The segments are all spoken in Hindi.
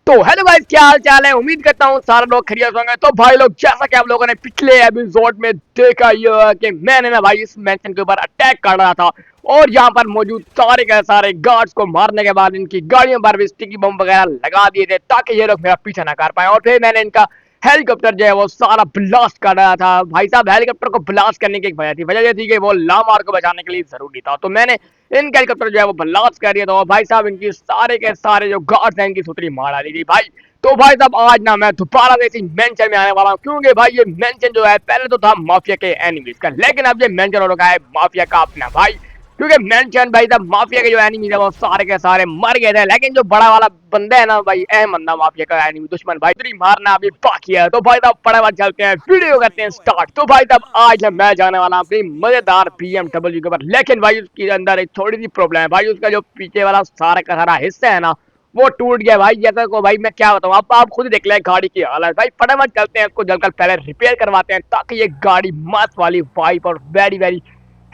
तो हेलो गाइस, क्या हाल चाल है। उम्मीद करता हूँ सारे लोग खैरियत होंगे। तो भाई लोग, जैसा कि आप लोगों ने पिछले एपिसोड में देखा ही होगा कि मैंने ना भाई इस मैंशन के ऊपर अटैक कर रहा था और यहाँ पर मौजूद सारे के सारे गार्ड्स को मारने के बाद इनकी गाड़ियों पर भी स्टिकी बम वगैरह लगा दिए थे ताकि ये लोग मेरा पीछा ना कर पाए। और फिर मैंने इनका हेलीकॉप्टर जो है वो सारा ब्लास्ट कर रहा था। भाई साहब, हेलीकॉप्टर को ब्लास्ट करने की एक वजह ये थी कि वो लामार को बचाने के लिए जरूरी था। तो मैंने इनका हेलीकॉप्टर जो है वो ब्लास्ट कर दिया था और भाई साहब इनकी सारे के सारे जो गार्ड्स हैं इनकी सुतरी मार डाली थी भाई। तो भाई साहब, आज ना मैं दोबारा से इसी मेंशन में आने वाला हूँ क्योंकि भाई ये मेंशन जो है पहले तो था माफिया के एनिमीज का, लेकिन अब ये मेंशन हो रखा है माफिया का अपना भाई। क्योंकि मेंशन भाई साहब माफिया के जो एनिमीज है वो सारे के सारे मर गए थे, लेकिन जो बड़ा वाला बंदा है ना भाई, अहमद ना, माफिया का एनिमी दुश्मन भाई, तेरी मारना अभी बाकी है। तो भाई साहब फटाफट चलते हैं, वीडियो करते हैं स्टार्ट। तो भाई साहब आज मैं जाने वाला हूँ अपनी मजेदार BMW के ऊपर, लेकिन भाई उसके अंदर एक थोड़ी सी प्रॉब्लम है भाई। उसका जो पीछे वाला सारा का सारा हिस्सा है ना वो टूट गया भाई। जैसा को भाई मैं क्या बताऊं, आप खुद देख लें गाड़ी की हालत भाई। फटाफट चलते हैं, इसको जल्द पहले रिपेयर करवाते हैं ताकि ये गाड़ी मस्त वाली वाइप और वेरी वेरी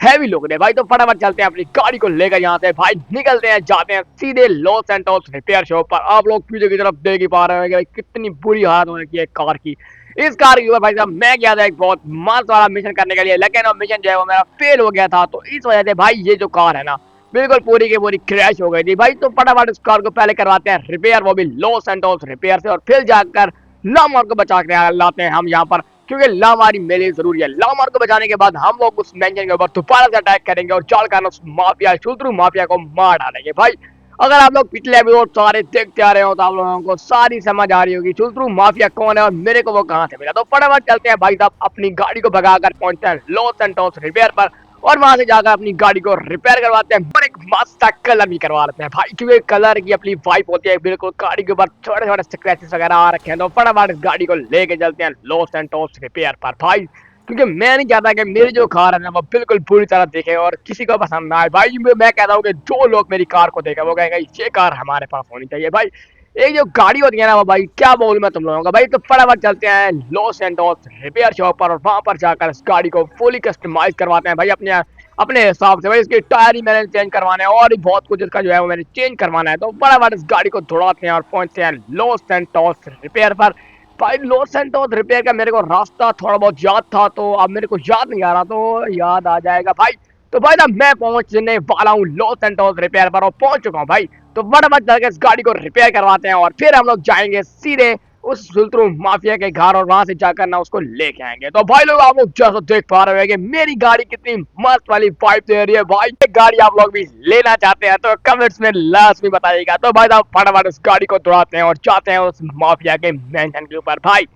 हैवी लोग ने भाई। तो फटाफट चलते हैं, अपनी गाड़ी को लेकर यहाँ से भाई निकलते हैं, जाते हैं सीधे लॉस सैंटोस रिपेयर शॉप पर। आप लोग पीछे की तरफ देख ही पा रहे हैं कि भाई कितनी बुरी हालत होने की है कार की। इस कार के ऊपर भाई साहब मैं गया था एक बहुत मस्त वाला मिशन करने के लिए, लेकिन वो मिशन जो है वो मेरा फेल हो गया था। तो इस वजह से भाई ये जो कार है ना बिल्कुल पूरी की पूरी क्रैश हो गई थी भाई। तो फटाफट इस कार को पहले करवाते हैं रिपेयर, वो भी लॉस सैंटोस रिपेयर से, और फिर जाकर लामार को बचा के लाते हैं हम यहाँ पर, क्योंकि लामारी मेरे लिए जरूरी है। लामार को बचाने के बाद हम लोग उस मेंशन के ऊपर दोबारा से अटैक करेंगे और जाकर उस माफिया शुद्रू माफिया को मार डालेंगे भाई। अगर आप लोग पिछले एपिसोड सारे देखते आ रहे हो तो आप लोगों को सारी समझ आ रही होगी शुद्रू माफिया कौन है और मेरे को वो कहाँ से मिला। तो फटाफट चलते हैं भाई साहब, अपनी गाड़ी को भगाकर पहुंचते हैं लॉस सैंटोस रिपेयर पर और वहां से जाकर अपनी गाड़ी को रिपेयर करवाते हैं और एक मस्त कलर भी करवा लेते हैं भाई, क्योंकि कलर की अपनी वाइप होती है बिल्कुल। गाड़ी के ऊपर छोटे छोटे स्क्रैचेस वगैरह आ रखे हैं। तो फटाफट इस गाड़ी को लेके चलते हैं लॉस सैंटोस रिपेयर पर भाई, क्योंकि मैं नहीं चाहता कि मेरी जो कार है ना वो बिल्कुल बुरी तरह दिखे और किसी को पसंद ना आए भाई। मैं कहता हूँ कि जो लोग मेरी कार को देखे वो कहेंगे ये कार हमारे पास होनी चाहिए भाई। एक जो गाड़ी होती है ना वो भाई, क्या बोलूं मैं तुम लोगों का भाई। तो फटाफट चलते हैं लॉस सैंटोस रिपेयर शॉप पर और वहां पर जाकर इस गाड़ी को फुली कस्टमाइज करवाते हैं भाई अपने अपने हिसाब से भाई। इसके टायर ही मैंने चेंज करवाने हैं और भी बहुत कुछ इसका जो है वो मैंने चेंज करवाना है। तो फटाफट इस गाड़ी को दौड़ाते हैं और पहुंचते हैं लॉस सैंटोस रिपेयर पर भाई। लॉस सैंटोस रिपेयर का मेरे को रास्ता थोड़ा बहुत याद था, तो अब मेरे को याद नहीं आ रहा, तो याद आ जाएगा भाई। तो भाई ना मैं पहुंचने वाला हूँ लॉस सैंटोस रिपेयर पर और पहुंच चुका हूँ भाई। तो फटाफट जाकर इस गाड़ी को रिपेयर करवाते हैं और फिर हम लोग जाएंगे सीधे उस सुल्तान माफिया के घर और वहां से जाकर ना उसको लेके आएंगे। तो भाई लोग, आप लोग जैसा देख पा रहे हो कि मेरी गाड़ी कितनी मस्त वाली वाइब दे रही है भाई। ये गाड़ी आप लोग भी लेना चाहते हैं तो कमेंट्स में लास्ट में बताइएगा। तो भाई साहब फटाफट उस गाड़ी को दौड़ाते हैं और जाते हैं उस माफिया के मैंशन के ऊपर भाई।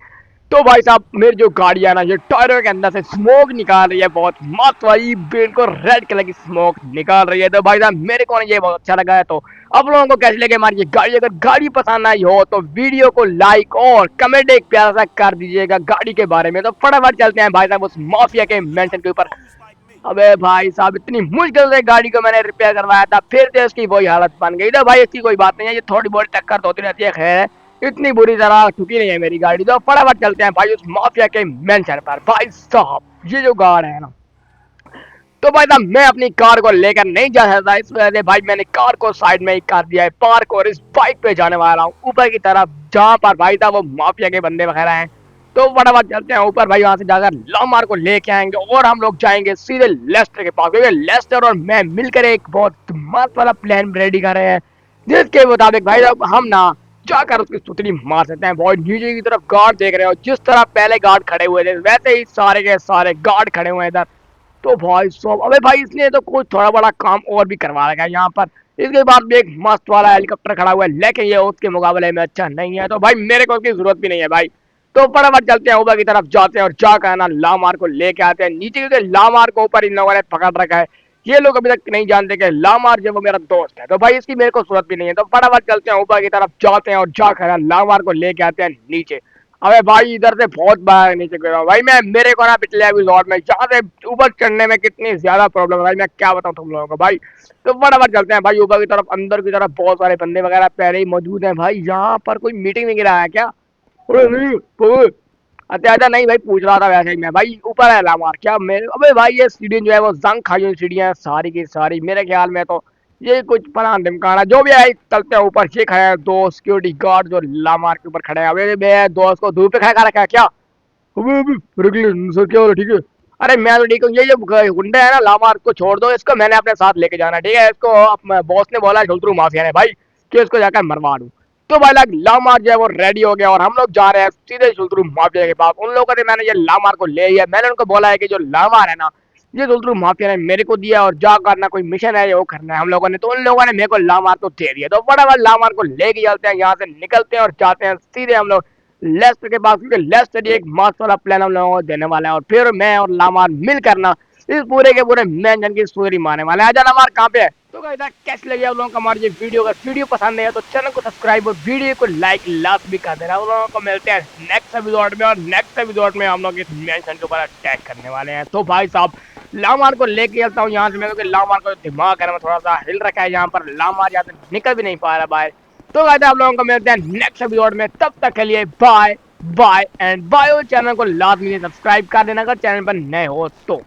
तो भाई साहब मेरी जो गाड़ी है ना ये टायरों के अंदर से स्मोक निकाल रही है, बहुत मस्त वाली बिल्कुल रेड कलर की स्मोक निकाल रही है। तो भाई साहब मेरे को ये बहुत अच्छा लगा है। तो आप लोगों को कैसे लगे हमारी ये गाड़ी। अगर गाड़ी पसंद आई हो तो वीडियो को लाइक और कमेंट एक प्यारा सा कर दीजिएगा गाड़ी के बारे में। तो फटाफट चलते हैं भाई साहब उस माफिया के मेंशन के ऊपर। अबे भाई साहब, इतनी मुश्किल से गाड़ी को मैंने रिपेयर करवाया था, फिर से उसकी वही हालत बन गई। तो भाई इसकी कोई बात नहीं है, ये थोड़ी बहुत टक्कर तो होती रहती है, खैर इतनी बुरी तरह ठुकी नहीं है मेरी गाड़ी। तो फटाफट चलते हैं भाई उस माफिया के मेंशन पर। भाई साहब ये जो गार्ड है ना, तो भाई साहब मैं अपनी कार को लेकर नहीं जा सकता, इस वजह से भाई मैंने कार को साइड में ही कर दिया है पार्क और इस बाइक पे जाने वाला हूँ ऊपर की तरफ, जहाँ पर भाई साहब वो माफिया के बंदे वगैरह हैं। तो फटाफट चलते हैं ऊपर भाई, वहां से जाकर लामार को लेके आएंगे और हम लोग जाएंगे सीधे लेस्टर के पास, क्योंकि लेस्टर और मैं मिलकर एक बहुत मस्त वाला प्लान रेडी कर रहे हैं, जिसके मुताबिक भाई साहब हम ना जाकर उसकी सुतली मार सकते हैं। बहुत नीचे की तरफ गार्ड देख रहे हो, जिस तरह पहले गार्ड खड़े हुए थे वैसे ही सारे के सारे गार्ड खड़े हुए हैं इधर। तो भाई साहब, अबे भाई इसने तो कुछ थोड़ा बड़ा काम और भी करवा रखा है यहाँ पर। इसके बाद भी एक मस्त वाला हेलीकॉप्टर खड़ा हुआ है, लेकिन ये उसके मुकाबले में अच्छा नहीं है। तो भाई मेरे को उसकी जरूरत भी नहीं है भाई। तो फटाफट चलते हैं ऊपर की तरफ, जाते हैं और जाकर ना लामार को लेके आते हैं नीचे, क्योंकि लामार को ऊपर इन लोगों ने पकड़ रखा है। ये लोग अभी तक नहीं जानते कि लामार जो वो मेरा दोस्त है। तो भाई इसकी मेरे को जरूरत भी नहीं है। तो फटाफट चलते हैं ऊपर की तरफ, जाते हैं और जाकर लामार को लेके आते हैं नीचे। अबे भाई इधर से बहुत बार नीचे गिरा भाई मैं, मेरे को ना पिछले एपिसोड में यहाँ से ऊपर चढ़ने में कितनी ज्यादा प्रॉब्लम है भाई, मैं क्या बताऊँ तुम लोगों को भाई। तो फटाफट चलते हैं भाई ऊपर की तरफ, अंदर की तरफ बहुत सारे बंदे वगैरह पहले ही मौजूद हैं भाई। यहाँ पर कोई मीटिंग नहीं गिरा है क्या? अरे नहीं अच्छा नहीं भाई, पूछ रहा था वैसे ही मैं भाई। ऊपर है लामार क्या मेरे? अबे भाई ये सीढ़ी जो है वो जंग खाई हुई सीढ़ियाँ सारी की सारी, मेरे ख्याल में तो ये कुछ परान ढिमकाना जो भी है, चलते हैं ऊपर। ये खड़े हैं दो सिक्योरिटी गार्ड जो लामार के ऊपर खड़े हैं। अबे मेरे दोस्त को धूप पे खड़ा रखा है क्या? अबे अबे रुक ले सर, क्या हो रहा है? ठीक है। अरे मैं तो ठीक हूँ, ये जो गुंडा है ना लामार को छोड़ दो, इसको मैंने अपने साथ लेके जाना है, ठीक है। इसको बॉस ने बोला झुलतरू माफिया ने भाई कि इसको जाकर मरवा दूं। तो भाई लाख लामार जो है वो रेडी हो गया और हम लोग जा रहे हैं सीधे झुलतरू माफिया के पास। उन लोगों ने मैंने ये लामार को ले लिया, मैंने उनको बोला है कि जो लामार है ना, ये झुलतरू माफिया ने मेरे को दिया और जा करना कोई मिशन है वो करना है हम लोगों ने। तो उन लोगों ने मेरे को लामार को दे दिया, तो फटाफट लामार को लेके चलते हैं, यहाँ से निकलते हैं और जाते हैं सीधे हम लोग लेस्टर के पास, क्योंकि लेस्टर एक मस्त वाला प्लान हम लोगों को देने वाला है और फिर मैं और लामार मिल करना इस पूरे के पूरे मैंजन की स्टोरी मारने वाले हैं। आजा लामार कहाँ पे है? तो गाइस कैसे लगे आप लोगों को हमारी ये वीडियो? अगर वीडियो पसंद है तो चैनल को सब्सक्राइब और वीडियो को लाइक लास्ट भी कर देना। उन लोगों को मिलते हैं नेक्स्ट एपिसोड में, और नेक्स्ट एपिसोड में हम लोग इस मैंशन के ऊपर अटैक करने वाले हैं। तो भाई साहब लामार को लेके चलता हूँ यहाँ से मैं, क्योंकि लामार को दिमाग है ना थोड़ा सा हिल रखा है यहाँ पर। लामार यहाँ से निकल भी नहीं पा रहा भाई। तो गाइस आप लोगों को मिलते हैं नेक्स्ट एपिसोड में, तब तक के लिए bye bye and bye. Channel को लाजमी सब्सक्राइब कर देना अगर चैनल पर नए हो तो।